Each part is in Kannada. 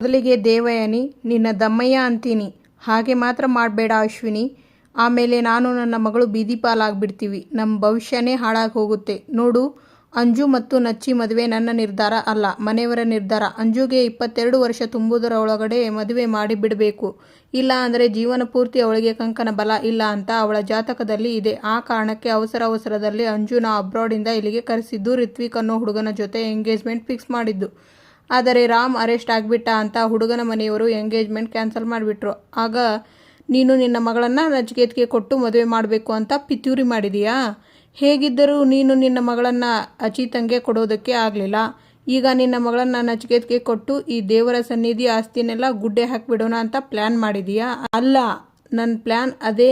ಮೊದಲಿಗೆ ದೇವಯಾನಿ, ನಿನ್ನ ದಮ್ಮಯ್ಯ ಅಂತೀನಿ. ಹಾಗೆ ಮಾತ್ರ ಮಾಡಬೇಡ ಅಶ್ವಿನಿ. ಆಮೇಲೆ ನಾನು ನನ್ನ ಮಗಳು ಬೀದಿ ಪಾಲಾಗ್ಬಿಡ್ತೀವಿ. ನಮ್ಮ ಭವಿಷ್ಯನೇ ಹಾಳಾಗಿ ಹೋಗುತ್ತೆ. ನೋಡು, ಅಂಜು ಮತ್ತು ನಚ್ಚಿ ಮದುವೆ ನನ್ನ ನಿರ್ಧಾರ ಅಲ್ಲ, ಮನೆಯವರ ನಿರ್ಧಾರ. ಅಂಜುಗೆ 22 ವರ್ಷ ತುಂಬುವುದರ ಒಳಗಡೆ ಮದುವೆ ಮಾಡಿ ಬಿಡಬೇಕು. ಇಲ್ಲ ಅಂದರೆ ಜೀವನ ಪೂರ್ತಿ ಅವಳಿಗೆ ಕಂಕಣ ಬಲ ಇಲ್ಲ ಅಂತ ಅವಳ ಜಾತಕದಲ್ಲಿ ಇದೆ. ಆ ಕಾರಣಕ್ಕೆ ಅವಸರದಲ್ಲಿ ಅಂಜುನ ಅಬ್ರಾಡಿಂದ ಇಲ್ಲಿಗೆ ಕರೆಸಿದ್ದು, ರಿತ್ವಿಕ್ ಅನ್ನೋ ಹುಡುಗನ ಜೊತೆ ಎಂಗೇಜ್ಮೆಂಟ್ ಫಿಕ್ಸ್ ಮಾಡಿದ್ದು. ಆದರೆ ರಾಮ್ ಅರೆಸ್ಟ್ ಆಗಿಬಿಟ್ಟ ಅಂತ ಹುಡುಗನ ಮನೆಯವರು ಎಂಗೇಜ್ಮೆಂಟ್ ಕ್ಯಾನ್ಸಲ್ ಮಾಡಿಬಿಟ್ರು. ಆಗ ನೀನು ನಿನ್ನ ಮಗಳನ್ನು ನಚಿಕೇತ್ಗೆ ಕೊಟ್ಟು ಮದುವೆ ಮಾಡಬೇಕು ಅಂತ ಪಿತೂರಿ ಮಾಡಿದೀಯಾ? ಹೇಗಿದ್ದರೂ ನೀನು ನಿನ್ನ ಮಗಳನ್ನು ಅಚಿತಂಗೆ ಕೊಡೋದಕ್ಕೆ ಆಗಲಿಲ್ಲ. ಈಗ ನಿನ್ನ ಮಗಳನ್ನು ನಚಿಕೇತ್ಗೆ ಕೊಟ್ಟು ಈ ದೇವರ ಸನ್ನಿಧಿ ಆಸ್ತಿನೆಲ್ಲ ಗುಡ್ಡೆ ಹಾಕಿಬಿಡೋಣ ಅಂತ ಪ್ಲ್ಯಾನ್ ಮಾಡಿದೀಯಾ? ಅಲ್ಲ, ನನ್ನ ಪ್ಲ್ಯಾನ್ ಅದೇ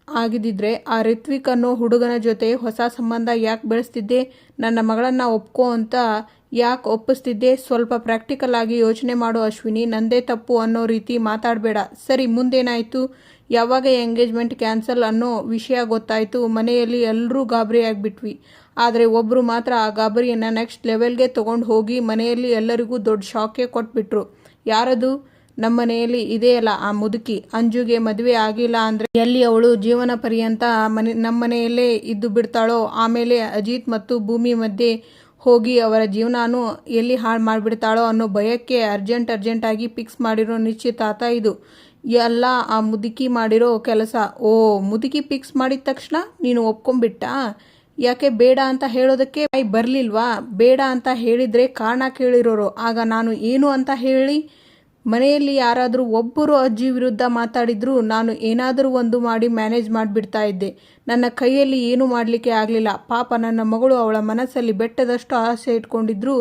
ಆಗಿದ್ದಿದ್ರೆ ಆ ರಿತ್ವಿಕ್ ಅನ್ನೋ ಹುಡುಗನ ಜೊತೆ ಹೊಸ ಸಂಬಂಧ ಯಾಕೆ ಬೆಳೆಸ್ತಿದ್ದೆ? ನನ್ನ ಮಗಳನ್ನು ಒಪ್ಕೋ ಅಂತ ಯಾಕೆ ಒಪ್ಪಿಸ್ತಿದ್ದೆ? ಸ್ವಲ್ಪ ಪ್ರಾಕ್ಟಿಕಲ್ ಆಗಿ ಯೋಚನೆ ಮಾಡು ಅಶ್ವಿನಿ. ನಂದೇ ತಪ್ಪು ಅನ್ನೋ ರೀತಿ ಮಾತಾಡಬೇಡ. ಸರಿ, ಮುಂದೇನಾಯಿತು? ಯಾವಾಗ ಎಂಗೇಜ್ಮೆಂಟ್ ಕ್ಯಾನ್ಸಲ್ ಅನ್ನೋ ವಿಷಯ ಗೊತ್ತಾಯಿತು, ಮನೆಯಲ್ಲಿ ಎಲ್ಲರೂ ಗಾಬರಿ ಆಗಿಬಿಟ್ವಿ. ಆದರೆ ಒಬ್ಬರು ಮಾತ್ರ ಆ ಗಾಬರಿಯನ್ನು ನೆಕ್ಸ್ಟ್ ಲೆವೆಲ್ಗೆ ತೊಗೊಂಡು ಹೋಗಿ ಮನೆಯಲ್ಲಿ ಎಲ್ಲರಿಗೂ ದೊಡ್ಡ ಶಾಕೇ ಕೊಟ್ಬಿಟ್ರು. ಯಾರದು? ನಮ್ಮ ಮನೆಯಲ್ಲಿ ಇದೆಯಲ್ಲ ಆ ಮುದುಕಿ. ಅಂಜುಗೆ ಮದುವೆ ಆಗಿಲ್ಲ ಅಂದರೆ ಎಲ್ಲಿ ಅವಳು ಜೀವನ ಪರ್ಯಂತ ನಮ್ಮ ಮನೆಯಲ್ಲೇ ಇದ್ದು ಬಿಡ್ತಾಳೋ? ಆಮೇಲೆ ಅಜಿತ್ ಮತ್ತು ಭೂಮಿ ಮಧ್ಯೆ ಹೋಗಿ ಅವರ ಜೀವನಾನು ಎಲ್ಲಿ ಹಾಳು ಮಾಡಿಬಿಡ್ತಾಳೋ ಅನ್ನೋ ಭಯಕ್ಕೆ ಅರ್ಜೆಂಟಾಗಿ ಫಿಕ್ಸ್ ಮಾಡಿರೋ ನಿಶ್ಚಿತಾರ್ಥ ಇದು. ಎಲ್ಲ ಆ ಮುದುಕಿ ಮಾಡಿರೋ ಕೆಲಸ. ಓ, ಮುದುಕಿ ಫಿಕ್ಸ್ ಮಾಡಿದ ತಕ್ಷಣ ನೀನು ಒಪ್ಕೊಂಡ್ಬಿಟ್ಟ? ಯಾಕೆ ಬೇಡ ಅಂತ ಹೇಳೋದಕ್ಕೆ ಬರಲಿಲ್ವಾ? ಬೇಡ ಅಂತ ಹೇಳಿದರೆ ಕಾರಣ ಕೇಳಿರೋರು. ಆಗ ನಾನು ಏನು ಅಂತ ಹೇಳಿ? ಮನೆಯಲ್ಲಿ ಯಾರಾದರೂ ಒಬ್ಬರು ಅಜ್ಜಿ ವಿರುದ್ಧ ಮಾತಾಡಿದ್ರು ನಾನು ಏನಾದರೂ ಒಂದು ಮಾಡಿ ಮ್ಯಾನೇಜ್ ಮಾಡಿಬಿಡ್ತಾ ಇದ್ದೆ. ನನ್ನ ಕೈಯಲ್ಲಿ ಏನೂ ಮಾಡಲಿಕ್ಕೆ ಆಗಲಿಲ್ಲ. ಪಾಪ ನನ್ನ ಮಗಳು ಅವಳ ಮನಸ್ಸಲ್ಲಿ ಬೆಟ್ಟದಷ್ಟು ಆಸೆ ಇಟ್ಕೊಂಡಿದ್ರು.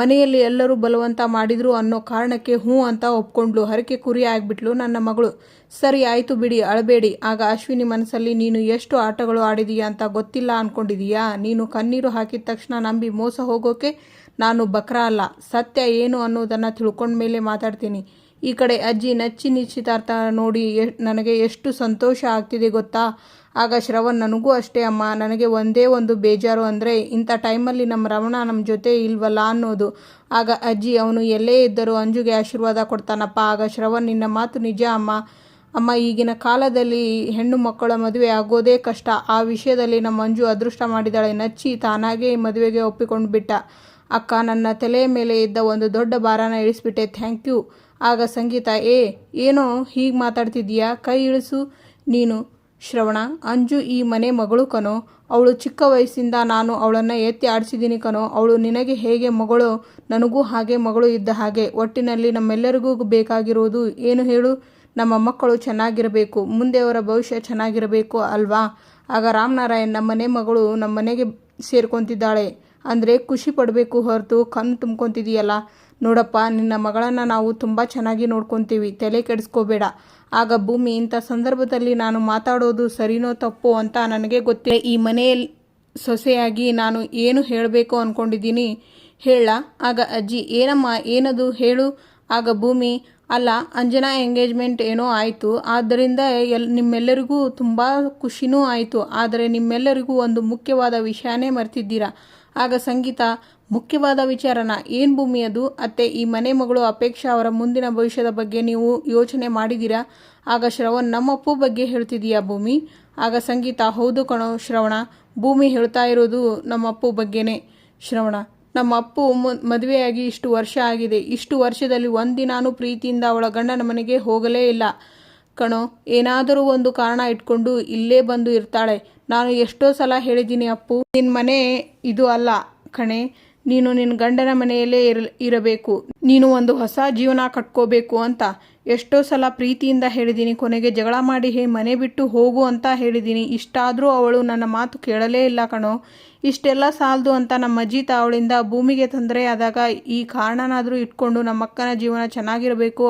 ಮನೆಯಲ್ಲಿ ಎಲ್ಲರೂ ಬಲವಂತ ಮಾಡಿದ್ರು ಅನ್ನೋ ಕಾರಣಕ್ಕೆ ಹ್ಞೂ ಅಂತ ಒಪ್ಕೊಂಡ್ಲು. ಹರಕೆ ಕುರಿ ಆಗಿಬಿಟ್ಲು ನನ್ನ ಮಗಳು. ಸರಿ ಆಯಿತು ಬಿಡಿ, ಅಳಬೇಡಿ. ಆಗ ಅಶ್ವಿನಿ ಮನಸ್ಸಲ್ಲಿ ನೀನು ಎಷ್ಟು ಆಟಗಳು ಆಡಿದೀಯಾ ಅಂತ ಗೊತ್ತಿಲ್ಲ ಅಂದ್ಕೊಂಡಿದೀಯಾ? ನೀನು ಕಣ್ಣೀರು ಹಾಕಿದ ತಕ್ಷಣ ನಂಬಿ ಮೋಸ ಹೋಗೋಕೆ ನಾನು ಬಕ್ರ ಅಲ್ಲ. ಸತ್ಯ ಏನು ಅನ್ನೋದನ್ನು ತಿಳ್ಕೊಂಡ ಮೇಲೆ ಮಾತಾಡ್ತೀನಿ. ಈ ಕಡೆ ಅಜ್ಜಿ ನಚ್ಚಿ ನಿಶ್ಚಿತಾರ್ಥ ನೋಡಿ ನನಗೆ ಎಷ್ಟು ಸಂತೋಷ ಆಗ್ತಿದೆ ಗೊತ್ತಾ? ಆಗ ಶ್ರವಣ್, ನನಗೂ ಅಷ್ಟೇ ಅಮ್ಮ. ನನಗೆ ಒಂದೇ ಒಂದು ಬೇಜಾರು ಅಂದರೆ ಇಂಥ ಟೈಮಲ್ಲಿ ನಮ್ಮ ರಮಣ ನಮ್ಮ ಜೊತೆ ಇಲ್ವಲ್ಲ ಅನ್ನೋದು. ಆಗ ಅಜ್ಜಿ, ಅವನು ಎಲ್ಲೇ ಇದ್ದರೂ ಅಂಜುಗೆ ಆಶೀರ್ವಾದ ಕೊಡ್ತಾನಪ್ಪ. ಆಗ ಶ್ರವಣ್, ನಿನ್ನ ಮಾತು ನಿಜ ಅಮ್ಮ. ಈಗಿನ ಕಾಲದಲ್ಲಿ ಹೆಣ್ಣು ಮಕ್ಕಳ ಮದುವೆ ಆಗೋದೇ ಕಷ್ಟ. ಆ ವಿಷಯದಲ್ಲಿ ನಮ್ಮ ಅಂಜು ಅದೃಷ್ಟ ಮಾಡಿದಾಳೆ. ನಚ್ಚಿ ತಾನಾಗೇ ಮದುವೆಗೆ ಒಪ್ಪಿಕೊಂಡು ಬಿಟ್ಟ. ಅಕ್ಕ, ನನ್ನ ತಲೆಯ ಮೇಲೆ ಇದ್ದ ಒಂದು ದೊಡ್ಡ ಭಾರನ ಇಳಿಸ್ಬಿಟ್ಟೆ. Thank you. ಆಗ ಸಂಗೀತ, ಏನೋ ಹೀಗೆ ಮಾತಾಡ್ತಿದ್ದೀಯಾ? ಕೈ ಇಳಿಸು ನೀನು. ಶ್ರವಣ, ಅಂಜು ಈ ಮನೆ ಮಗಳು ಕಣೋ. ಅವಳು ಚಿಕ್ಕ ವಯಸ್ಸಿಂದ ನಾನು ಅವಳನ್ನು ಎತ್ತಿ ಆಡಿಸಿದ್ದೀನಿ ಕಣೋ. ಅವಳು ನಿನಗೆ ಹೇಗೆ ಮಗಳು, ನನಗೂ ಹಾಗೆ ಮಗಳು ಇದ್ದ ಹಾಗೆ. ಒಟ್ಟಿನಲ್ಲಿ ನಮ್ಮೆಲ್ಲರಿಗೂ ಬೇಕಾಗಿರೋದು ಏನು ಹೇಳು? ನಮ್ಮ ಮಕ್ಕಳು ಚೆನ್ನಾಗಿರಬೇಕು, ಮುಂದೆ ಅವರ ಭವಿಷ್ಯ ಚೆನ್ನಾಗಿರಬೇಕು ಅಲ್ವಾ? ಆಗ ರಾಮನಾರಾಯಣ್, ನಮ್ಮನೆ ಮಗಳು ನಮ್ಮನೆಗೆ ಸೇರ್ಕೊತಿದ್ದಾಳೆ ಅಂದರೆ ಖುಷಿ ಪಡಬೇಕು ಹೊರತು ಕಣ್ಣು ತುಂಬ್ಕೊತಿದೀಯಲ್ಲ. ನೋಡಪ್ಪ, ನಿನ್ನ ಮಗಳನ್ನು ನಾವು ತುಂಬ ಚೆನ್ನಾಗಿ ನೋಡ್ಕೊತೀವಿ, ತಲೆ ಕೆಡಿಸ್ಕೋಬೇಡ. ಆಗ ಭೂಮಿ, ಇಂಥ ಸಂದರ್ಭದಲ್ಲಿ ನಾನು ಮಾತಾಡೋದು ಸರಿನೋ ತಪ್ಪೋ ಅಂತ ನನಗೆ ಗೊತ್ತಿಲ್ಲ. ಈ ಮನೆಯಲ್ಲಿ ಸೊಸೆಯಾಗಿ ನಾನು ಏನು ಹೇಳಬೇಕು ಅಂದ್ಕೊಂಡಿದ್ದೀನಿ ಹೇಳ? ಆಗ ಅಜ್ಜಿ, ಏನಮ್ಮ, ಏನದು ಹೇಳು? ಆಗ ಭೂಮಿ, ಅಲ್ಲ, ಅಂಜನಾ ಎಂಗೇಜ್ಮೆಂಟ್ ಏನೋ ಆಯಿತು, ಆದ್ದರಿಂದ ನಿಮ್ಮೆಲ್ಲರಿಗೂ ತುಂಬ ಖುಷಿನೂ ಆಯಿತು. ಆದರೆ ನಿಮ್ಮೆಲ್ಲರಿಗೂ ಒಂದು ಮುಖ್ಯವಾದ ವಿಷಯನೇ ಮರ್ತಿದ್ದೀರಾ. ಆಗ ಸಂಗೀತ, ಮುಖ್ಯವಾದ ವಿಚಾರನ? ಏನು ಭೂಮಿ ಅದು? ಅತ್ತೆ, ಈ ಮನೆ ಮಗಳು ಅಪೇಕ್ಷಾ ಅವರ ಮುಂದಿನ ಭವಿಷ್ಯದ ಬಗ್ಗೆ ನೀವು ಯೋಚನೆ ಮಾಡಿದ್ದೀರಾ? ಆಗ ಶ್ರವಣ್, ನಮ್ಮ ಅಪ್ಪು ಬಗ್ಗೆ ಹೇಳ್ತಿದೀಯಾ ಭೂಮಿ? ಆಗ ಸಂಗೀತ, ಹೌದು ಕಣೋ ಶ್ರವಣ, ಭೂಮಿ ಹೇಳ್ತಾ ಇರೋದು ನಮ್ಮ ಅಪ್ಪು ಬಗ್ಗೆನೇ. ಶ್ರವಣ, ನಮ್ಮ ಅಪ್ಪು ಮದುವೆಯಾಗಿ ಇಷ್ಟು ವರ್ಷ ಆಗಿದೆ. ಇಷ್ಟು ವರ್ಷದಲ್ಲಿ ಒಂದಿನಾನು ಪ್ರೀತಿಯಿಂದ ಅವಳ ಗಂಡನ ಮನೆಗೆ ಹೋಗಲೇ ಇಲ್ಲ ಕಣೋ. ಏನಾದರೂ ಒಂದು ಕಾರಣ ಇಟ್ಕೊಂಡು ಇಲ್ಲೇ ಬಂದು ಇರ್ತಾಳೆ. ನಾನು ಎಷ್ಟೋ ಸಲ ಹೇಳಿದ್ದೀನಿ, ಅಪ್ಪು ನಿನ್ನ ಮನೆ ಇದು ಅಲ್ಲ ಕಣೆ, ನೀನು ನಿನ್ನ ಗಂಡನ ಮನೆಯಲ್ಲೇ ಇರಬೇಕು, ನೀನು ಒಂದು ಹೊಸ ಜೀವನ ಕಟ್ಕೋಬೇಕು ಅಂತ ಎಷ್ಟೋ ಸಲ ಪ್ರೀತಿಯಿಂದ ಹೇಳಿದ್ದೀನಿ. ಕೊನೆಗೆ ಜಗಳ ಮಾಡಿ ಮನೆ ಬಿಟ್ಟು ಹೋಗು ಅಂತ ಹೇಳಿದ್ದೀನಿ. ಇಷ್ಟಾದರೂ ಅವಳು ನನ್ನ ಮಾತು ಕೇಳಲೇ ಇಲ್ಲ ಕಣೋ. ಇಷ್ಟೆಲ್ಲ ಸಾಲದು ಅಂತ ನಮ್ಮ ಅಜ್ಜಿತ ಅವಳಿಂದ ಭೂಮಿಗೆ ತೊಂದರೆ ಆದಾಗ ಈ ಕಾರಣನಾದರೂ ಇಟ್ಕೊಂಡು ನಮ್ಮಕ್ಕನ ಜೀವನ ಚೆನ್ನಾಗಿರಬೇಕು,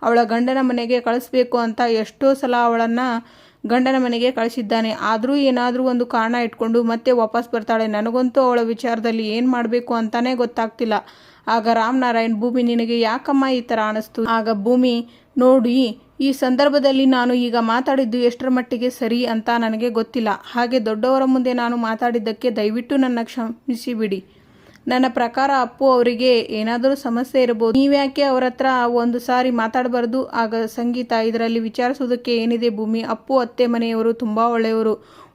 ಅವಳ ಗಂಡನ ಮನೆಗೆ ಕಳಿಸ್ಬೇಕು ಅಂತ ಎಷ್ಟೋ ಸಲ ಅವಳನ್ನು ಗಂಡನ ಮನೆಗೆ ಕಳಿಸಿದ್ದಾನೆ. ಆದರೂ ಏನಾದರೂ ಒಂದು ಕಾರಣ ಇಟ್ಕೊಂಡು ಮತ್ತೆ ವಾಪಸ್ ಬರ್ತಾಳೆ. ನನಗಂತೂ ಅವಳ ವಿಚಾರದಲ್ಲಿ ಏನು ಮಾಡಬೇಕು ಅಂತಾನೆ ಗೊತ್ತಾಗ್ತಿಲ್ಲ. ಆಗ ರಾಮನಾರಾಯಣ್, ಭೂಮಿ ನಿನಗೆ ಯಾಕಮ್ಮ ಈ ಥರ ಅನ್ನಿಸ್ತು? ಆಗ ಭೂಮಿ, ನೋಡಿ, ಈ ಸಂದರ್ಭದಲ್ಲಿ ನಾನು ಈಗ ಮಾತಾಡಿದ್ದು ಎಷ್ಟರ ಮಟ್ಟಿಗೆ ಸರಿ ಅಂತ ನನಗೆ ಗೊತ್ತಿಲ್ಲ. ಹಾಗೆ ದೊಡ್ಡವರ ಮುಂದೆ ನಾನು ಮಾತಾಡಿದ್ದಕ್ಕೆ ದಯವಿಟ್ಟು ನನ್ನ ಕ್ಷಮಿಸಿಬಿಡಿ. ನನ್ನ ಪ್ರಕಾರ ಅಪ್ಪು ಅವರಿಗೆ ಏನಾದರೂ ಸಮಸ್ಯೆ ಇರಬಹುದು. ನೀವ್ಯಾಕೆ ಅವ್ರ ಹತ್ರ ಒಂದು ಸಾರಿ ಮಾತಾಡಬಾರ್ದು? ಆಗ ಸಂಗೀತ, ಇದರಲ್ಲಿ ವಿಚಾರಿಸೋದಕ್ಕೆ ಏನಿದೆ ಭೂಮಿ? ಅಪ್ಪು ಅತ್ತೆ ಮನೆಯವರು ತುಂಬ ಒಳ್ಳೆಯವರು,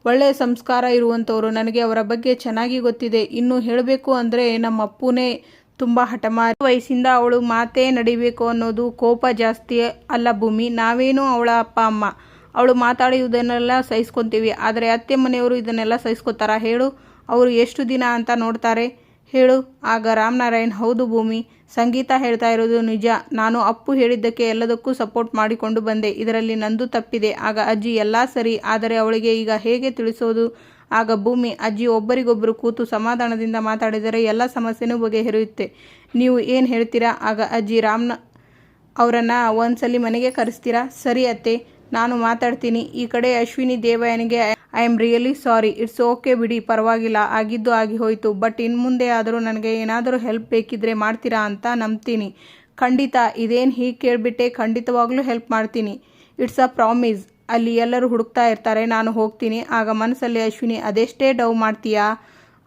ಒಳ್ಳೆಯ ಸಂಸ್ಕಾರ ಇರುವಂಥವ್ರು. ನನಗೆ ಅವರ ಬಗ್ಗೆ ಚೆನ್ನಾಗಿ ಗೊತ್ತಿದೆ. ಇನ್ನು ಹೇಳಬೇಕು ಅಂದರೆ ನಮ್ಮ ಅಪ್ಪುನೇ ತುಂಬ ಹಠಮಾರಿ. ವಯಸ್ಸಿಂದ ಅವಳು ಮಾತೇ ನಡಿಬೇಕು ಅನ್ನೋದು ಕೋಪ ಜಾಸ್ತಿ ಅಲ್ಲ ಭೂಮಿ. ನಾವೇನು ಅವಳ ಅಪ್ಪ ಅಮ್ಮ, ಅವಳು ಮಾತಾಡುವುದನ್ನೆಲ್ಲ ಸಹಿಸ್ಕೊತೀವಿ. ಆದರೆ ಅತ್ತೆ ಮನೆಯವರು ಇದನ್ನೆಲ್ಲ ಸಹಿಸ್ಕೊತಾರ ಹೇಳು? ಅವರು ಎಷ್ಟು ದಿನ ಅಂತ ನೋಡ್ತಾರೆ ಹೇಳು? ಆಗ ರಾಮನಾರಾಯಣ್, ಹೌದು ಭೂಮಿ, ಸಂಗೀತ ಹೇಳ್ತಾ ಇರೋದು ನಿಜ. ನಾನು ಅಪ್ಪು ಹೇಳಿದ್ದಕ್ಕೆ ಎಲ್ಲದಕ್ಕೂ ಸಪೋರ್ಟ್ ಮಾಡಿಕೊಂಡು ಬಂದೆ. ಇದರಲ್ಲಿ ನಂದು ತಪ್ಪಿದೆ. ಆಗ ಅಜ್ಜಿ, ಎಲ್ಲ ಸರಿ, ಆದರೆ ಅವಳಿಗೆ ಈಗ ಹೇಗೆ ತಿಳಿಸೋದು? ಆಗ ಭೂಮಿ, ಅಜ್ಜಿ, ಒಬ್ಬರಿಗೊಬ್ಬರು ಕೂತು ಸಮಾಧಾನದಿಂದ ಮಾತಾಡಿದರೆ ಎಲ್ಲ ಸಮಸ್ಯೆನೂ ಬಗೆಹರಿಯುತ್ತೆ. ನೀವು ಏನು ಹೇಳ್ತೀರಾ? ಆಗ ಅಜ್ಜಿ, ರಾಮ್ನ ಅವರನ್ನು ಒಂದ್ಸಲಿ ಮನೆಗೆ ಕರೆಸ್ತೀರಾ? ಸರಿ ಅತ್ತೆ, ನಾನು ಮಾತಾಡ್ತೀನಿ. ಈ ಕಡೆ ಅಶ್ವಿನಿ ದೇವಯಾನಿಗೆ, I am really sorry, it's okay ಬಿಡಿ, ಪರವಾಗಿಲ್ಲ, ಆಗಿದ್ದು ಆಗಿ ಹೋಯಿತು. ಬಟ್ ಇನ್ನು ಮುಂದೆ ಆದರೂ ನನಗೆ ಏನಾದರೂ ಹೆಲ್ಪ್ ಬೇಕಿದ್ರೆ ಮಾಡ್ತೀರಾ ಅಂತ ನಂಬ್ತೀನಿ. ಖಂಡಿತ. ಇದೇನು ಹೀಗೆ ಕೇಳಿಬಿಟ್ಟೆ? ಖಂಡಿತವಾಗ್ಲೂ ಹೆಲ್ಪ್ ಮಾಡ್ತೀನಿ. It's a promise. ಅಲ್ಲಿ ಎಲ್ಲರೂ ಹುಡುಕ್ತಾ ಇರ್ತಾರೆ, ನಾನು ಹೋಗ್ತೀನಿ. ಆಗ ಮನಸ್ಸಲ್ಲಿ ಅಶ್ವಿನಿ, ಅದೆಷ್ಟೇ ಡವ್ ಮಾಡ್ತೀಯಾ?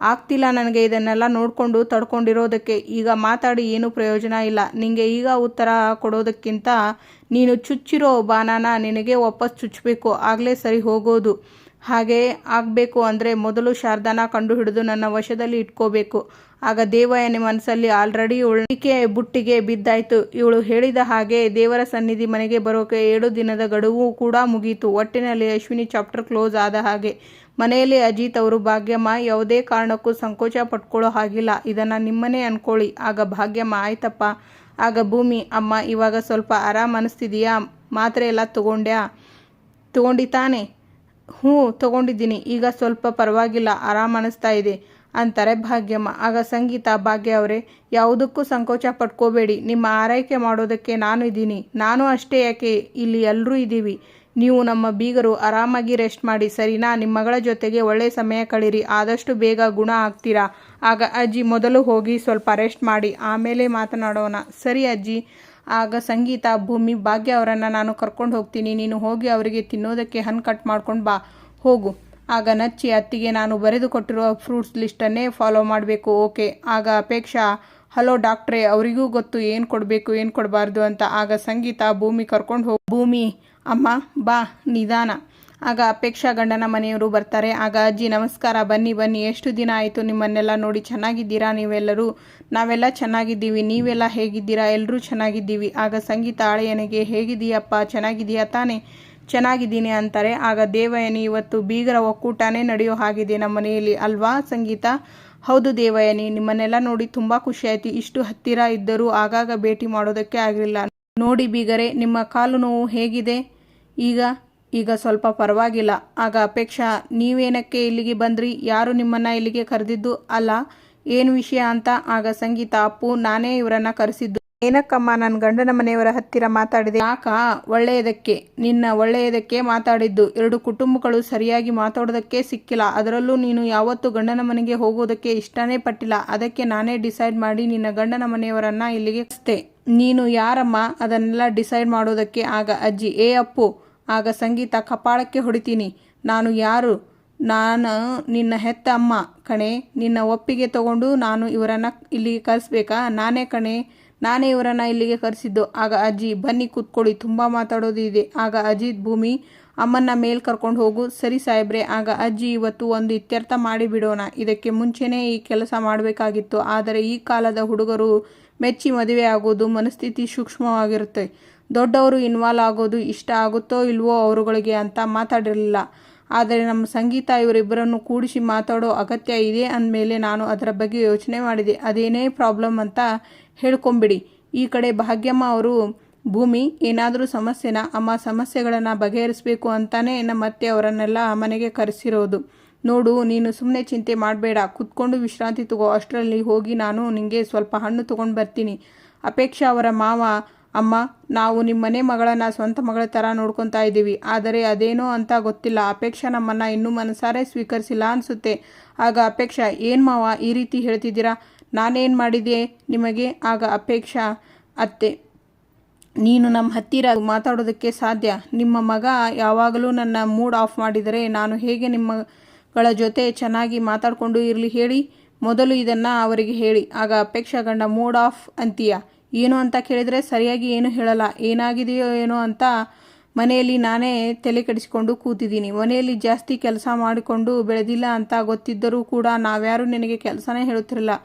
ಆಗ್ತಿಲ್ಲ ನನಗೆ ಇದನ್ನೆಲ್ಲ ನೋಡಿಕೊಂಡು ತಡ್ಕೊಂಡಿರೋದಕ್ಕೆ. ಈಗ ಮಾತಾಡಿ ಏನೂ ಪ್ರಯೋಜನ ಇಲ್ಲ. ನಿನಗೆ ಈಗ ಉತ್ತರ ಕೊಡೋದಕ್ಕಿಂತ ನೀನು ಚುಚ್ಚಿರೋ ಬಾಣನ ನಿನಗೆ ವಾಪಸ್ ಚುಚ್ಚಬೇಕು, ಆಗಲೇ ಸರಿ ಹೋಗೋದು. ಹಾಗೆ ಆಗಬೇಕು ಅಂದರೆ ಮೊದಲು ಶಾರದಾನ ಕಂಡುಹಿಡಿದು ನನ್ನ ವಶದಲ್ಲಿ ಇಟ್ಕೋಬೇಕು. ಆಗ ದೇವಯಾನಿ ಮನಸ್ಸಲ್ಲಿ ಆಲ್ರೆಡಿ ಉಳಿಕೆ ಬುಟ್ಟಿಗೆ ಬಿದ್ದಾಯಿತು. ಇವಳು ಹೇಳಿದ ಹಾಗೆ ದೇವರ ಸನ್ನಿಧಿ ಮನೆಗೆ ಬರೋಕೆ 7 ದಿನದ ಗಡುವು ಕೂಡ ಮುಗೀತು. ಒಟ್ಟಿನಲ್ಲಿ ಅಶ್ವಿನಿ ಚಾಪ್ಟರ್ ಕ್ಲೋಸ್ ಆದ ಹಾಗೆ. ಮನೆಯಲ್ಲಿ ಅಜಿತ್ ಅವರು, ಭಾಗ್ಯಮ್ಮ, ಯಾವುದೇ ಕಾರಣಕ್ಕೂ ಸಂಕೋಚ ಪಟ್ಕೊಳ್ಳೋ ಹಾಗಿಲ್ಲ, ಇದನ್ನು ನಿಮ್ಮನೇ ಅನ್ಕೊಳ್ಳಿ. ಆಗ ಭಾಗ್ಯಮ್ಮ, ಆಯ್ತಪ್ಪ. ಆಗ ಭೂಮಿ, ಅಮ್ಮ, ಇವಾಗ ಸ್ವಲ್ಪ ಆರಾಮ್ ಅನಿಸ್ತಿದೆಯಾ? ಮಾತ್ರೆ ಎಲ್ಲ ತಗೊಂಡಿ ತಾನೆ? ಹ್ಞೂ ತಗೊಂಡಿದ್ದೀನಿ, ಈಗ ಸ್ವಲ್ಪ ಪರವಾಗಿಲ್ಲ, ಆರಾಮ್ ಅನಿಸ್ತಾ ಇದೆ ಅಂತಾರೆ ಭಾಗ್ಯಮ್ಮ. ಆಗ ಸಂಗೀತ, ಭಾಗ್ಯ ಅವರೇ, ಯಾವುದಕ್ಕೂ ಸಂಕೋಚ ಪಟ್ಕೋಬೇಡಿ. ನಿಮ್ಮ ಆರೈಕೆ ಮಾಡೋದಕ್ಕೆ ನಾನು ಇದ್ದೀನಿ. ನಾನು ಅಷ್ಟೇ ಯಾಕೆ, ಇಲ್ಲಿ ಎಲ್ಲರೂ ಇದ್ದೀವಿ. ನೀವು ನಮ್ಮ ಬೀಗರು, ಆರಾಮಾಗಿ ರೆಸ್ಟ್ ಮಾಡಿ, ಸರಿನಾ? ನಿಮ್ಮ ಮಗಳ ಜೊತೆಗೆ ಒಳ್ಳೆಯ ಸಮಯ ಕಳೀರಿ, ಆದಷ್ಟು ಬೇಗ ಗುಣ ಆಗ್ತೀರಾ. ಆಗ ಅಜ್ಜಿ, ಮೊದಲು ಹೋಗಿ ಸ್ವಲ್ಪ ರೆಸ್ಟ್ ಮಾಡಿ, ಆಮೇಲೆ ಮಾತನಾಡೋಣ. ಸರಿ ಅಜ್ಜಿ. ಆಗ ಸಂಗೀತ, ಭೂಮಿ, ಭಾಗ್ಯ ಅವರನ್ನು ನಾನು ಕರ್ಕೊಂಡು ಹೋಗ್ತೀನಿ, ನೀನು ಹೋಗಿ ಅವರಿಗೆ ತಿನ್ನೋದಕ್ಕೆ ಹಣ್ಣು ಕಟ್ ಮಾಡ್ಕೊಂಡು ಬಾ, ಹೋಗು. ಆಗ ನಚ್ಚಿ, ಅತ್ತಿಗೆ, ನಾನು ಬರೆದು ಕೊಟ್ಟಿರುವ ಫ್ರೂಟ್ಸ್ ಲಿಸ್ಟನ್ನೇ ಫಾಲೋ ಮಾಡಬೇಕು. ಓಕೆ. ಆಗ ಅಪೇಕ್ಷಾ, ಹಲೋ ಡಾಕ್ಟ್ರೇ, ಅವರಿಗೂ ಗೊತ್ತು ಏನು ಕೊಡಬೇಕು ಏನು ಕೊಡಬಾರ್ದು ಅಂತ. ಆಗ ಸಂಗೀತ, ಭೂಮಿ ಕರ್ಕೊಂಡು ಹೋಗಿ. ಭೂಮಿ, ಅಮ್ಮ ಬಾ, ನಿಧಾನ. ಆಗ ಅಪೇಕ್ಷಾ ಗಂಡನ ಮನೆಯವರು ಬರ್ತಾರೆ. ಆಗ ಅಜ್ಜಿ, ನಮಸ್ಕಾರ, ಬನ್ನಿ ಬನ್ನಿ, ಎಷ್ಟು ದಿನ ಆಯಿತು ನಿಮ್ಮನ್ನೆಲ್ಲ ನೋಡಿ. ಚೆನ್ನಾಗಿದ್ದೀರಾ ನೀವೆಲ್ಲರೂ? ನಾವೆಲ್ಲ ಚೆನ್ನಾಗಿದ್ದೀವಿ, ನೀವೆಲ್ಲ ಹೇಗಿದ್ದೀರಾ? ಎಲ್ಲರೂ ಚೆನ್ನಾಗಿದ್ದೀವಿ. ಆಗ ಸಂಗೀತ ಅಳಿಯನಿಗೆ, ಹೇಗಿದೀಯಪ್ಪ, ಚೆನ್ನಾಗಿದೆಯಾ ತಾನೇ? ಚೆನ್ನಾಗಿದ್ದೀನಿ ಅಂತಾರೆ. ಆಗ ದೇವಯಾನಿ, ಇವತ್ತು ಬೀಗರ ಒಕ್ಕೂಟನೇ ನಡೆಯೋ ಹಾಗಿದೆ ನಮ್ಮ ಮನೆಯಲ್ಲಿ ಅಲ್ವಾ ಸಂಗೀತ? ಹೌದು ದೇವಯಾನಿ, ನಿಮ್ಮನ್ನೆಲ್ಲ ನೋಡಿ ತುಂಬ ಖುಷಿಯಾಯಿತು. ಇಷ್ಟು ಹತ್ತಿರ ಇದ್ದರೂ ಆಗಾಗ ಭೇಟಿ ಮಾಡೋದಕ್ಕೆ ಆಗಲಿಲ್ಲ. ನೋಡಿ ಬೀಗರೆ, ನಿಮ್ಮ ಕಾಲು ನೋವು ಹೇಗಿದೆ ಈಗ ಸ್ವಲ್ಪ ಪರವಾಗಿಲ್ಲ. ಆಗ ಅಪೇಕ್ಷಾ, ನೀವೇನಕ್ಕೆ ಇಲ್ಲಿಗೆ ಬಂದ್ರಿ? ಯಾರು ನಿಮ್ಮನ್ನು ಇಲ್ಲಿಗೆ ಕರೆದಿದ್ದು? ಅಲ್ಲ, ಏನು ವಿಷಯ ಅಂತ. ಆಗ ಸಂಗೀತ, ಅಪ್ಪು, ನಾನೇ ಇವರನ್ನು ಕರೆಸಿದ್ದು. ಏನಕ್ಕಮ್ಮ ನನ್ನ ಗಂಡನ ಮನೆಯವರ ಹತ್ತಿರ ಮಾತಾಡಿದೆ? ಯಾಕ? ಒಳ್ಳೆಯದಕ್ಕೆ, ನಿನ್ನ ಒಳ್ಳೆಯದಕ್ಕೆ ಮಾತಾಡಿದ್ದು. 2 ಕುಟುಂಬಗಳು ಸರಿಯಾಗಿ ಮಾತಾಡೋದಕ್ಕೆ ಸಿಕ್ಕಿಲ್ಲ. ಅದರಲ್ಲೂ ನೀನು ಯಾವತ್ತೂ ಗಂಡನ ಮನೆಗೆ ಹೋಗೋದಕ್ಕೆ ಇಷ್ಟನೇ ಪಟ್ಟಿಲ್ಲ. ಅದಕ್ಕೆ ನಾನೇ ಡಿಸೈಡ್ ಮಾಡಿ ನಿನ್ನ ಗಂಡನ ಮನೆಯವರನ್ನು ಇಲ್ಲಿಗೆ ಕರೆಸ್ದೆ. ನೀನು ಯಾರಮ್ಮ ಅದನ್ನೆಲ್ಲ ಡಿಸೈಡ್ ಮಾಡೋದಕ್ಕೆ? ಆಗ ಅಜ್ಜಿ, ಏ ಅಪ್ಪು. ಆಗ ಸಂಗೀತ, ಕಪಾಳಕ್ಕೆ ಹೊಡಿತೀನಿ. ನಾನು ಯಾರು? ನಾನು ನಿನ್ನ ಹೆತ್ತ ಅಮ್ಮ ಕಣೆ. ನಿನ್ನ ಒಪ್ಪಿಗೆ ತಗೊಂಡು ನಾನು ಇವರನ್ನು ಇಲ್ಲಿಗೆ ಕರೆಸ್ಬೇಕಾ? ನಾನೇ ಇವರನ್ನು ಇಲ್ಲಿಗೆ ಕರೆಸಿದ್ದು. ಆಗ ಅಜ್ಜಿ, ಬನ್ನಿ ಕೂತ್ಕೊಳ್ಳಿ, ತುಂಬ ಮಾತಾಡೋದು ಇದೆ. ಆಗ ಅಜಿತ್, ಭೂಮಿ, ಅಮ್ಮನ್ನ ಮೇಲ್ ಕರ್ಕೊಂಡು ಹೋಗು. ಸರಿ ಸಾಹೇಬ್ರೆ. ಆಗ ಅಜ್ಜಿ, ಇವತ್ತು ಒಂದು ಇತ್ಯರ್ಥ ಮಾಡಿಬಿಡೋಣ. ಇದಕ್ಕೆ ಮುಂಚೆನೇ ಈ ಕೆಲಸ ಮಾಡಬೇಕಾಗಿತ್ತು. ಆದರೆ ಈ ಕಾಲದ ಹುಡುಗರು ಮೆಚ್ಚಿ ಮದುವೆ ಆಗೋದು ಮನಸ್ಥಿತಿ ಸೂಕ್ಷ್ಮವಾಗಿರುತ್ತೆ. ದೊಡ್ಡವರು ಇನ್ವಾಲ್ವ್ ಆಗೋದು ಇಷ್ಟ ಆಗುತ್ತೋ ಇಲ್ವೋ ಅವರುಗಳಿಗೆ ಅಂತ ಮಾತಾಡಿರಲಿಲ್ಲ. ಆದರೆ ನಮ್ಮ ಸಂಗೀತ ಇವರಿಬ್ಬರನ್ನು ಕೂಡಿಸಿ ಮಾತಾಡೋ ಅಗತ್ಯ ಇದೆ ಅಂದಮೇಲೆ ನಾನು ಅದರ ಬಗ್ಗೆ ಯೋಚನೆ ಮಾಡಿದೆ. ಅದೇನೇ ಪ್ರಾಬ್ಲಮ್ ಅಂತ ಹೇಳ್ಕೊಂಬಿಡಿ. ಈ ಕಡೆ ಭಾಗ್ಯಮ್ಮ ಅವರು, ಭೂಮಿ, ಏನಾದರೂ ಸಮಸ್ಯೆನಾ? ಅಮ್ಮ, ಸಮಸ್ಯೆಗಳನ್ನು ಬಗೆಹರಿಸಬೇಕು ಅಂತಾನೆ ನಮ್ಮತ್ತೆ ಅವರನ್ನೆಲ್ಲ ಮನೆಗೆ ಕರೆಸಿರೋದು. ನೋಡು, ನೀನು ಸುಮ್ಮನೆ ಚಿಂತೆ ಮಾಡಬೇಡ, ಕುತ್ಕೊಂಡು ವಿಶ್ರಾಂತಿ ತಗೋ. ಅಷ್ಟರಲ್ಲಿ ಹೋಗಿ ನಾನು ನಿನಗೆ ಸ್ವಲ್ಪ ಹಣ್ಣು ತೊಗೊಂಡು ಬರ್ತೀನಿ. ಅಪೇಕ್ಷಾ ಅವರ ಮಾವ, ಅಮ್ಮ, ನಾವು ನಿಮ್ಮನೆ ಮಗಳನ್ನು ಸ್ವಂತ ಮಗಳ ಥರ ನೋಡ್ಕೊತಾ ಇದ್ದೀವಿ. ಆದರೆ ಅದೇನೋ ಅಂತ ಗೊತ್ತಿಲ್ಲ, ಅಪೇಕ್ಷಾ ನಮ್ಮನ್ನು ಇನ್ನೂ ಮನಸಾರೆ ಸ್ವೀಕರಿಸಿಲ್ಲ ಅನಿಸುತ್ತೆ. ಆಗ ಅಪೇಕ್ಷಾ, ಏನು ಮಾವ ಈ ರೀತಿ ಹೇಳ್ತಿದ್ದೀರಾ? ನಾನೇನು ಮಾಡಿದೆ ನಿಮಗೆ? ಆಗ ಅಪೇಕ್ಷಾ, ಅತ್ತೆ, ನೀನು ನಮ್ಮ ಹತ್ತಿರ ಮಾತಾಡೋದಕ್ಕೆ ಸಾಧ್ಯ? ನಿಮ್ಮ ಮಗ ಯಾವಾಗಲೂ ನನ್ನ ಮೂಡ್ ಆಫ್ ಮಾಡಿದರೆ ನಾನು ಹೇಗೆ ನಿಮ್ಮಗಳ ಜೊತೆ ಚೆನ್ನಾಗಿ ಮಾತಾಡಿಕೊಂಡು ಇರಲಿ ಹೇಳಿ? ಮೊದಲು ಇದನ್ನು ಅವರಿಗೆ ಹೇಳಿ. ಆಗ ಅಪೇಕ್ಷಾ ಗಂಡ ಮೂಡ್ ಆಫ್ ಅಂತೀಯ ಏನು ಅಂತ ಕೇಳಿದರೆ ಸರಿಯಾಗಿ ಏನು ಹೇಳಲ್ಲ. ಏನಾಗಿದೆಯೋ ಏನೋ ಅಂತ ಮನೆಯಲ್ಲಿ ನಾನೇ ತಲೆ ಕೆಡಿಸಿಕೊಂಡು ಕೂತಿದ್ದೀನಿ. ಮನೆಯಲ್ಲಿ ಜಾಸ್ತಿ ಕೆಲಸ ಮಾಡಿಕೊಂಡು ಬೆಳೆದಿಲ್ಲ ಅಂತ ಗೊತ್ತಿದ್ದರೂ ಕೂಡ ನಾವ್ಯಾರೂ ನಿನಗೆ ಕೆಲಸನೇ ಹೇಳುತ್ತಿರಲಿಲ್ಲ.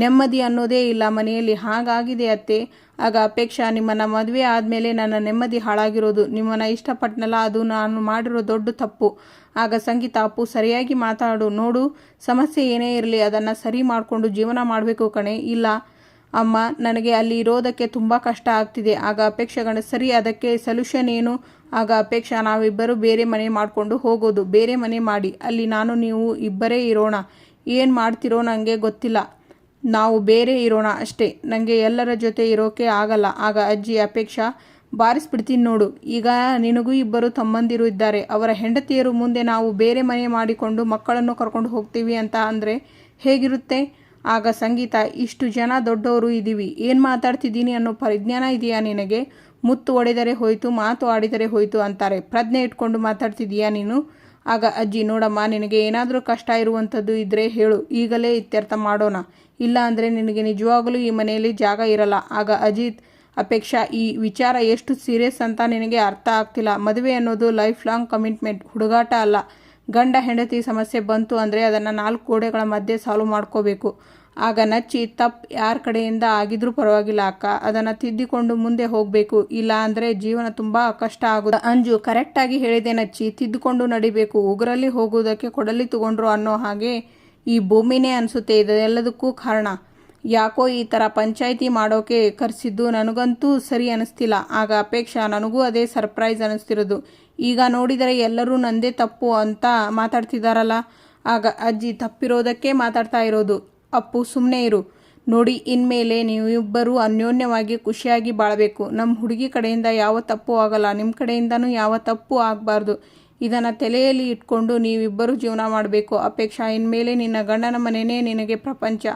ನೆಮ್ಮದಿ ಅನ್ನೋದೇ ಇಲ್ಲ ಮನೆಯಲ್ಲಿ, ಹಾಗಾಗಿದೆ ಅತ್ತೆ. ಆಗ ಅಪೇಕ್ಷಾ, ನಿಮ್ಮನ್ನ ಮದುವೆ ಆದಮೇಲೆ ನನ್ನ ನೆಮ್ಮದಿ ಹಾಳಾಗಿರೋದು. ನಿಮ್ಮನ್ನು ಇಷ್ಟಪಟ್ಟನಲ್ಲ, ಅದು ನಾನು ಮಾಡಿರೋ ದೊಡ್ಡ ತಪ್ಪು. ಆಗ ಸಂಗೀತ, ಅಪ್ಪು ಸರಿಯಾಗಿ ಮಾತಾಡು. ನೋಡು, ಸಮಸ್ಯೆ ಏನೇ ಇರಲಿ ಅದನ್ನು ಸರಿ ಮಾಡಿಕೊಂಡು ಜೀವನ ಮಾಡಬೇಕು ಕಣೆ. ಇಲ್ಲ ಅಮ್ಮ, ನನಗೆ ಅಲ್ಲಿ ಇರೋದಕ್ಕೆ ತುಂಬ ಕಷ್ಟ ಆಗ್ತಿದೆ. ಆಗ ಅಪೇಕ್ಷಾ ಗಂಡ, ಸರಿ, ಅದಕ್ಕೆ ಸೊಲ್ಯೂಷನ್ ಏನು? ಆಗ ಅಪೇಕ್ಷಾ, ನಾವಿಬ್ಬರು ಬೇರೆ ಮನೆ ಮಾಡಿಕೊಂಡು ಹೋಗೋದು. ಬೇರೆ ಮನೆ ಮಾಡಿ ಅಲ್ಲಿ ನಾನು ನೀವು ಇಬ್ಬರೇ ಇರೋಣ. ಏನು ಮಾಡ್ತಿರೋ ನನಗೆ ಗೊತ್ತಿಲ್ಲ, ನಾವು ಬೇರೆ ಇರೋಣ ಅಷ್ಟೇ. ನನಗೆ ಎಲ್ಲರ ಜೊತೆ ಇರೋಕೆ ಆಗಲ್ಲ. ಆಗ ಅಜ್ಜಿ, ಅಪೇಕ್ಷಾ ಬಾರಿಸ್ಬಿಡ್ತೀನಿ ನೋಡು. ಈಗ ನಿನಗೂ ಇಬ್ಬರು ತಮ್ಮಂದಿರು ಇದ್ದಾರೆ. ಅವರ ಹೆಂಡತಿಯರು ಮುಂದೆ ನಾವು ಬೇರೆ ಮನೆ ಮಾಡಿಕೊಂಡು ಮಕ್ಕಳನ್ನು ಕರ್ಕೊಂಡು ಹೋಗ್ತೀವಿ ಅಂತ ಅಂದರೆ ಹೇಗಿರುತ್ತೆ? ಆಗ ಸಂಗೀತ, ಇಷ್ಟು ಜನ ದೊಡ್ಡವರು ಇದ್ದೀವಿ, ಏನು ಮಾತಾಡ್ತಿದ್ದೀನಿ ಅನ್ನೋ ಪರಿಜ್ಞಾನ ಇದೆಯಾ ನಿನಗೆ? ಮುತ್ತು ಹೊಡೆದರೆ ಹೋಯ್ತು, ಮಾತು ಆಡಿದರೆ ಹೋಯ್ತು ಅಂತಾರೆ. ಪ್ರಜ್ಞೆ ಇಟ್ಕೊಂಡು ಮಾತಾಡ್ತಿದ್ದೀಯಾ ನೀನು? ಆಗ ಅಜ್ಜಿ, ನೋಡಮ್ಮ, ನಿನಗೆ ಏನಾದರೂ ಕಷ್ಟ ಇರುವಂಥದ್ದು ಇದ್ದರೆ ಹೇಳು, ಈಗಲೇ ಇತ್ಯರ್ಥ ಮಾಡೋಣ. ಇಲ್ಲ ಅಂದರೆ ನಿನಗೆ ನಿಜವಾಗಲೂ ಈ ಮನೆಯಲ್ಲಿ ಜಾಗ ಇರಲ್ಲ. ಆಗ ಅಜಿತ್, ಅಪೇಕ್ಷಾ, ಈ ವಿಚಾರ ಎಷ್ಟು ಸೀರಿಯಸ್ ಅಂತ ನಿನಗೆ ಅರ್ಥ ಆಗ್ತಿಲ್ಲ. ಮದುವೆ ಅನ್ನೋದು ಲೈಫ್ ಲಾಂಗ್ ಕಮಿಟ್ಮೆಂಟ್, ಹುಡುಗಾಟ ಅಲ್ಲ. ಗಂಡ ಹೆಂಡತಿ ಸಮಸ್ಯೆ ಬಂತು ಅಂದರೆ ಅದನ್ನು 4 ಗೋಡೆಗಳ ಮಧ್ಯೆ ಸಾಲ್ವ್ ಮಾಡ್ಕೋಬೇಕು. ಆಗ ನಚ್ಚಿ, ತಪ್ಪು ಯಾರ ಕಡೆಯಿಂದ ಆಗಿದ್ರೂ ಪರವಾಗಿಲ್ಲ ಅಕ್ಕ, ಅದನ್ನು ತಿದ್ದಿಕೊಂಡು ಮುಂದೆ ಹೋಗಬೇಕು. ಇಲ್ಲ ಅಂದರೆ ಜೀವನ ತುಂಬ ಕಷ್ಟ ಆಗುತ್ತೆ. ಅಂಜು, ಕರೆಕ್ಟಾಗಿ ಹೇಳಿದೆ ನಚ್ಚಿ, ತಿದ್ದುಕೊಂಡು ನಡಿಬೇಕು. ಉಗುರಲ್ಲಿ ಹೋಗುವುದಕ್ಕೆ ಕೊಡಲಿ ತಗೊಂಡ್ರು ಅನ್ನೋ ಹಾಗೆ ಈ ಭೂಮಿನೇ ಅನಿಸುತ್ತೆ ಇದೆಲ್ಲದಕ್ಕೂ ಕಾರಣ. ಯಾಕೋ ಈ ಥರ ಪಂಚಾಯಿತಿ ಮಾಡೋಕೆ ಕರೆಸಿದ್ದು ನನಗಂತೂ ಸರಿ ಅನ್ನಿಸ್ತಿಲ್ಲ. ಆಗ ಅಪೇಕ್ಷಾ, ನನಗೂ ಅದೇ ಸರ್ಪ್ರೈಸ್ ಅನ್ನಿಸ್ತಿರೋದು. ಈಗ ನೋಡಿದರೆ ಎಲ್ಲರೂ ನಂದೇ ತಪ್ಪು ಅಂತ ಮಾತಾಡ್ತಿದ್ದಾರಲ್ಲ. ಆಗ ಅಜ್ಜಿ, ತಪ್ಪಿರೋದಕ್ಕೆ ಮಾತಾಡ್ತಾ ಇರೋದು. ಅಪ್ಪು, ಸುಮ್ಮನೆ ಇರು. ನೋಡಿ, ಇನ್ಮೇಲೆ ನೀವಿಬ್ಬರೂ ಅನ್ಯೋನ್ಯವಾಗಿ ಖುಷಿಯಾಗಿ ಬಾಳಬೇಕು. ನಮ್ಮ ಹುಡುಗಿ ಕಡೆಯಿಂದ ಯಾವ ತಪ್ಪು ಆಗಲ್ಲ, ನಿಮ್ಮ ಕಡೆಯಿಂದನೂ ಯಾವ ತಪ್ಪು ಆಗಬಾರ್ದು. ಇದನ್ನು ತಲೆಯಲ್ಲಿ ಇಟ್ಕೊಂಡು ನೀವಿಬ್ಬರೂ ಜೀವನ ಮಾಡಬೇಕು. ಅಪೇಕ್ಷಾ, ಇನ್ಮೇಲೆ ನಿನ್ನ ಗಂಡನ ಮನೆಯೇ ನಿನಗೆ ಪ್ರಪಂಚ.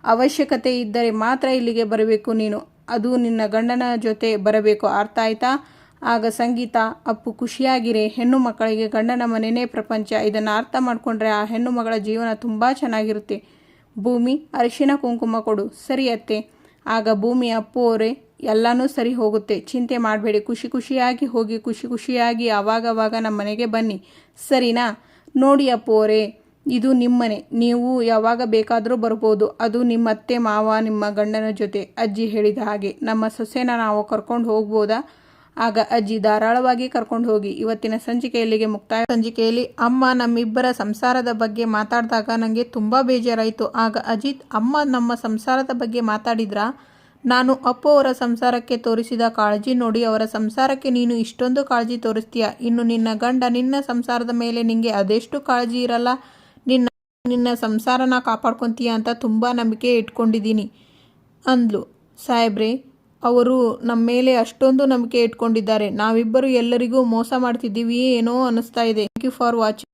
ಅವಶ್ಯಕತೆ ಇದ್ದರೆ ಮಾತ್ರ ಇಲ್ಲಿಗೆ ಬರಬೇಕು ನೀನು. ಅದು ನಿನ್ನ ಗಂಡನ ಜೊತೆ ಬರಬೇಕು, ಅರ್ಥ ಆಯ್ತಾ? ಆಗ ಸಂಗೀತ, ಅಪ್ಪು ಖುಷಿಯಾಗಿರೆ. ಹೆಣ್ಣು ಮಕ್ಕಳಿಗೆ ಗಂಡನ ಮನೆಯೇ ಪ್ರಪಂಚ. ಇದನ್ನು ಅರ್ಥ ಮಾಡಿಕೊಂಡ್ರೆ ಆ ಹೆಣ್ಣು ಮಗಳ ಜೀವನ ತುಂಬ ಚೆನ್ನಾಗಿರುತ್ತೆ. ಭೂಮಿ, ಅರಿಶಿನ ಕುಂಕುಮ ಕೊಡು. ಸರಿ ಅತ್ತೆ. ಆಗ ಭೂಮಿ, ಅಪ್ಪು ಅವರೇ, ಎಲ್ಲನೂ ಸರಿ ಹೋಗುತ್ತೆ, ಚಿಂತೆ ಮಾಡಬೇಡಿ. ಖುಷಿಯಾಗಿ ಹೋಗಿ ಖುಷಿಯಾಗಿ ಆವಾಗವಾಗ ನಮ್ಮ ಮನೆಗೆ ಬನ್ನಿ, ಸರಿನಾ? ನೋಡಿ ಅಪ್ಪು ಅವರೇ, ಇದು ನಿಮ್ಮನೆ, ನೀವು ಯಾವಾಗ ಬೇಕಾದರೂ ಬರ್ಬೋದು. ಅದು ನಿಮ್ಮ ಅತ್ತೆ ಮಾವ ನಿಮ್ಮ ಗಂಡನ ಜೊತೆ. ಅಜ್ಜಿ ಹೇಳಿದ ಹಾಗೆ ನಮ್ಮ ಸೊಸೆನ ನಾವು ಕರ್ಕೊಂಡು ಹೋಗ್ಬೋದಾ? ಆಗ ಅಜ್ಜಿ, ಧಾರಾಳವಾಗಿ ಕರ್ಕೊಂಡು ಹೋಗಿ. ಇವತ್ತಿನ ಸಂಚಿಕೆಯಲ್ಲಿಗೆ ಮುಕ್ತಾಯ. ಸಂಚಿಕೆಯಲ್ಲಿ ಅಮ್ಮ ನಮ್ಮಿಬ್ಬರ ಸಂಸಾರದ ಬಗ್ಗೆ ಮಾತಾಡಿದಾಗ ನನಗೆ ತುಂಬ ಬೇಜಾರಾಯಿತು. ಆಗ ಅಜಿತ್, ಅಮ್ಮ ನಮ್ಮ ಸಂಸಾರದ ಬಗ್ಗೆ ಮಾತಾಡಿದ್ರಾ? ನಾನು ಅಪ್ಪು ಅವರ ಸಂಸಾರಕ್ಕೆ ತೋರಿಸಿದ ಕಾಳಜಿ ನೋಡಿ ಅವರ ಸಂಸಾರಕ್ಕೆ ನೀನು ಇಷ್ಟೊಂದು ಕಾಳಜಿ ತೋರಿಸ್ತೀಯ. ಇನ್ನು ನಿನ್ನ ಗಂಡ, ನಿನ್ನ ಸಂಸಾರದ ಮೇಲೆ ನಿನಗೆ ಅದೆಷ್ಟು ಕಾಳಜಿ ಇರಲ್ಲ. ನಿನ್ನ ಸಂಸಾರನ ಕಾಪಾಡ್ಕೊತೀಯ ಅಂತ ತುಂಬ ನಂಬಿಕೆ ಇಟ್ಕೊಂಡಿದ್ದೀನಿ ಅಂದ್ಲು. ಸಾಹೇಬ್ರೆ, ಅವರು ನಮ್ಮ ಮೇಲೆ ಅಷ್ಟೊಂದು ನಂಬಿಕೆ ಇಟ್ಕೊಂಡಿದ್ದಾರೆ. ನಾವಿಬ್ಬರು ಎಲ್ಲರಿಗೂ ಮೋಸ ಮಾಡ್ತಿದ್ದೀವಿ ಏನೋ ಅನ್ನಿಸ್ತಾ ಇದೆ. Thank you for watching.